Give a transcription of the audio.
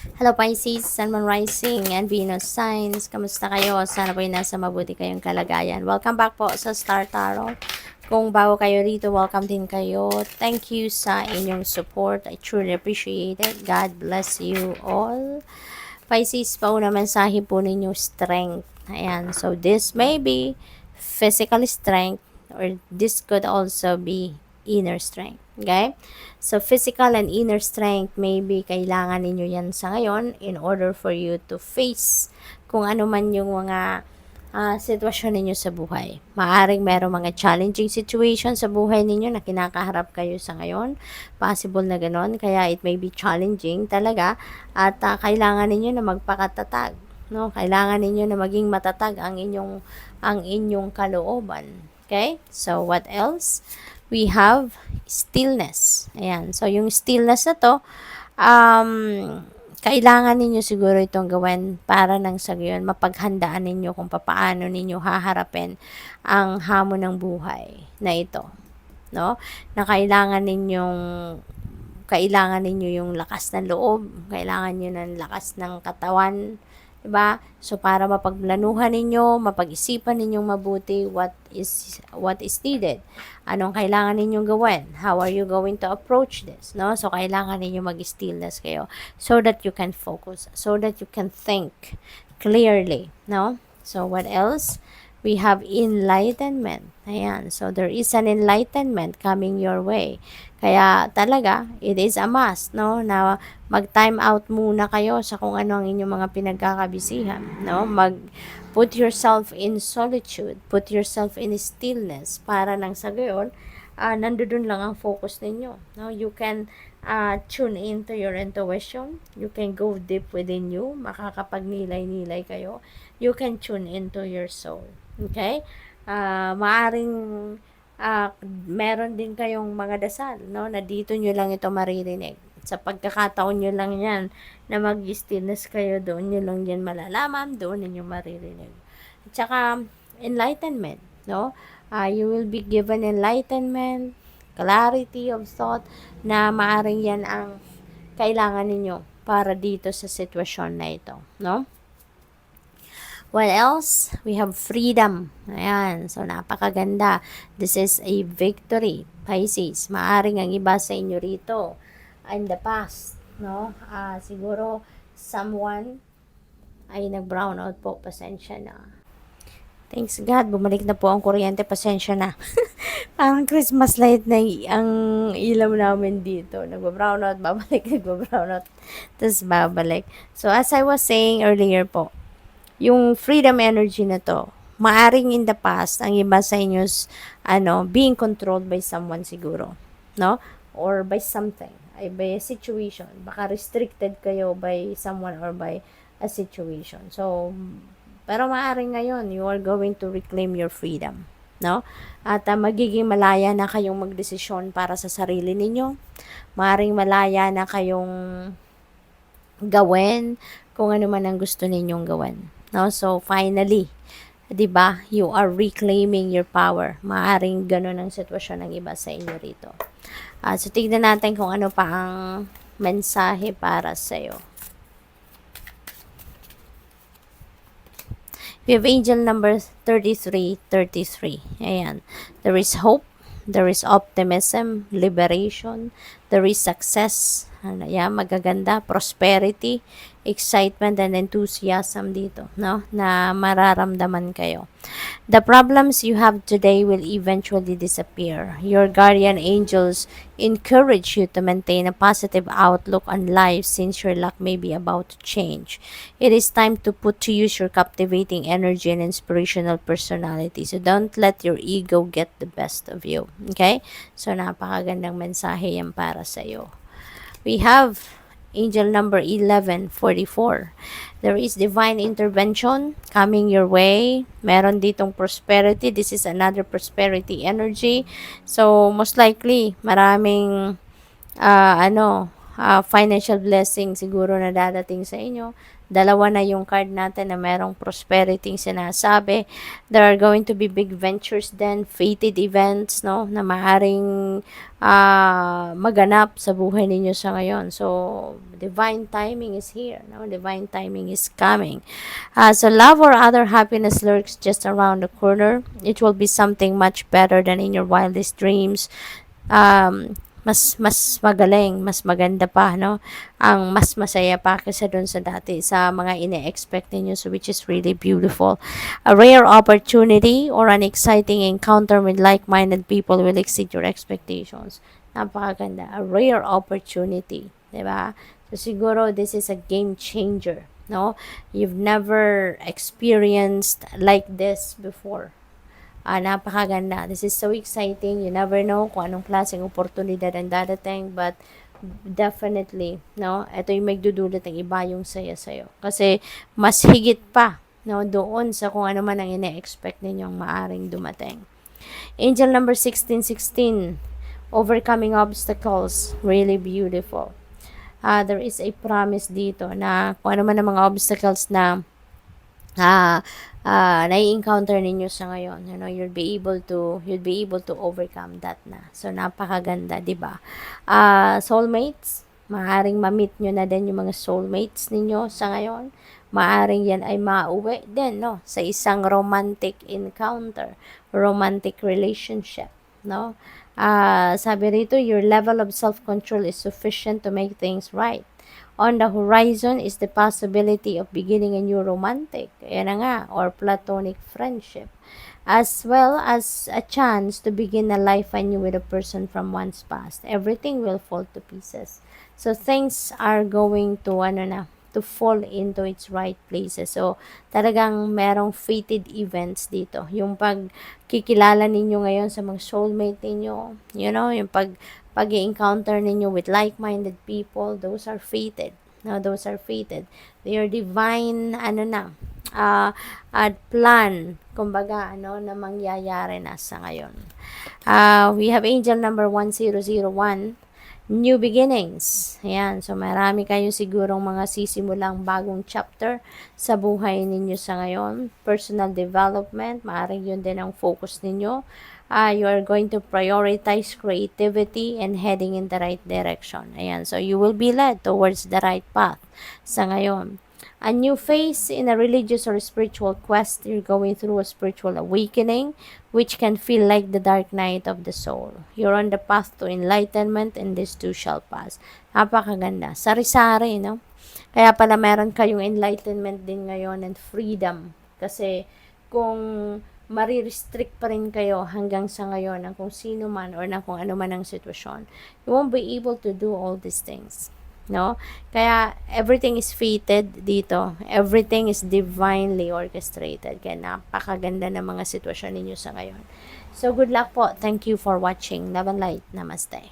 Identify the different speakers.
Speaker 1: Hello Pisces, Sun, Moon Rising, and Venus Signs. Kamusta kayo? Sana po'y nasa mabuti kayong kalagayan. Welcome back po sa Star Tarot. Kung bago kayo rito, welcome din kayo. Thank you sa inyong support. I truly appreciate it. God bless you all. Pisces, pauna mensahe po ninyo strength. Ayan, so this may be physical strength or this could also be inner strength. Okay? So, physical and inner strength, maybe kailangan ninyo yan sa ngayon in order for you to face kung ano man yung mga sitwasyon ninyo sa buhay. Maaring merong mga challenging situation sa buhay ninyo na kinakaharap kayo sa ngayon. Possible na ganon. Kaya it may be challenging talaga at kailangan ninyo na magpakatatag. No? Kailangan ninyo na maging matatag ang inyong kalooban. Okay? So, what else? We have stillness. Ayan. So, yung stillness na to, kailangan ninyo siguro itong gawin para nang sa gayon mapaghandaan ninyo kung paano ninyo haharapin ang hamon ng buhay na ito. No? Na kailangan ninyo yung lakas ng loob, kailangan niyo ng lakas ng katawan, diba? So para mapagplanuhan ninyo, mapag-isipan ninyong mabuti what is needed. Anong kailangan ninyong gawin? How are you going to approach this? No? So kailangan ninyo mag-stillness kayo so that you can focus, so that you can think clearly, no? So what else? We have enlightenment. Ayan. So, there is an enlightenment coming your way. Kaya, talaga, it is a must, no? Na mag-time out muna kayo sa kung ano ang inyong mga pinagkakabisihan, no? Put yourself in solitude. Put yourself in stillness para nang sa gayon, nandoon lang ang focus ninyo. No? You can tune into your intuition. You can go deep within you. Makakapagnilay-nilay kayo. You can tune into your soul. Okay? Maaring meron din kayong mga dasal, no? Na dito nyo lang ito maririnig. Sa pagkakataon nyo lang yan na mag-stillness kayo, doon nyo lang yan malalaman, doon ninyo maririnig. At saka, enlightenment, no? You will be given enlightenment, clarity of thought, na maaring yan ang kailangan ninyo para dito sa sitwasyon na ito, no? What else? We have freedom. Ayan. So, napakaganda. This is a victory. Pisces. Maaring ang iba sa inyo rito in the past, no? Siguro, someone ay nag-brown out po. Pasensya na. Thanks God, bumalik na po ang kuryente. Pasensya na. Parang Christmas light na ang ilaw namin dito. Nag-brown out, babalik, nag-brown out. Tapos babalik. So, as I was saying earlier po, yung freedom energy na to, maaring in the past, ang iba sa inyo, being controlled by someone siguro, no? Or by something, by a situation. Baka restricted kayo by someone or by a situation. So, pero maaring ngayon, you are going to reclaim your freedom, no? At magiging malaya na kayong magdesisyon para sa sarili ninyo. Maaring malaya na kayong gawin kung ano man ang gusto ninyong gawin. No? So, finally, 'di ba? You are reclaiming your power. Maaring ganun ang sitwasyon ng iba sa inyo rito. So, tignan natin kung ano pa ang mensahe para sa iyo. We have angel number 3333. Ayan. There is hope. There is optimism, liberation. There is success. Ayan, magaganda. Prosperity, excitement, and enthusiasm dito, no? Na mararamdaman kayo. The problems you have today will eventually disappear. Your guardian angels encourage you to maintain a positive outlook on life since your luck may be about to change. It is time to put to use your captivating energy and inspirational personality. So don't let your ego get the best of you. Okay? So napakagandang mensahe yan para sa iyo. We have angel number 1144. There is divine intervention coming your way. Meron ditong prosperity. This is another prosperity energy. So, most likely, maraming, financial blessing siguro na dadating sa inyo. Dalawa na yung card natin na merong prosperity sinasabi. There are going to be big ventures then, fated events, no, na maaring maganap sa buhay ninyo sa ngayon. So, divine timing is here, no? Divine timing is coming. So, love or other happiness lurks just around the corner. It will be something much better than in your wildest dreams. Mas magaling, mas maganda pa, no? Ang mas masaya pa kaysa doon sa dati, sa mga ine-expect ninyo, so which is really beautiful. A rare opportunity or an exciting encounter with like-minded people will exceed your expectations. Napakaganda. A rare opportunity, di ba? So, siguro, this is a game changer, no? You've never experienced like this before. Napakaganda. This is so exciting. You never know kung anong klaseng oportunidad ang dadating, but definitely, no, ito yung magdudulot ng iba yung saya sa'yo. Kasi mas higit pa, no, doon sa kung ano man ang ine-expect ninyong maaring dumating. Angel number 1616, overcoming obstacles, really beautiful. There is a promise dito na kung ano man ang mga obstacles na nai-encounter ninyo sa ngayon, you know, you'll be able to overcome that na. So, napakaganda, di ba? Soulmates, maaring ma-meet nyo na din yung mga soulmates ninyo sa ngayon. Maaring yan ay mauwi din, no, sa isang romantic encounter, romantic relationship, no? Sabi rito, your level of self-control is sufficient to make things right. On the horizon is the possibility of beginning a new romantic, yan na nga, or platonic friendship, as well as a chance to begin a life anew with a person from one's past. Everything will fall to pieces. So, things are going to, to fall into its right places. So, talagang merong fated events dito. Yung pagkikilala ninyo ngayon sa mga soulmate ninyo, you know, yung pag-encounter ninyo with like-minded people, those are fated. No, those are fated. They are divine, at plan, kumbaga, na mangyayari na sa ngayon. We have angel number 1001, new beginnings. Ayan, so marami kayo sigurong mga sisimulang bagong chapter sa buhay ninyo sa ngayon. Personal development, maaaring yun din ang focus ninyo. You are going to prioritize creativity and heading in the right direction. Ayan, so you will be led towards the right path sa ngayon. A new phase in a religious or spiritual quest, you're going through a spiritual awakening, which can feel like the dark night of the soul. You're on the path to enlightenment, and this too shall pass. Napakaganda. Sari-sari, no? Kaya pala meron kayong enlightenment din ngayon and freedom. Kasi kung marirestrict pa rin kayo hanggang sa ngayon ng kung sino man or ng kung ano man ang sitwasyon, you won't be able to do all these things. No? Kaya everything is fated dito. Everything is divinely orchestrated. Kaya napakaganda ng mga sitwasyon ninyo sa ngayon. So, good luck po. Thank you for watching. Love and light. Namaste.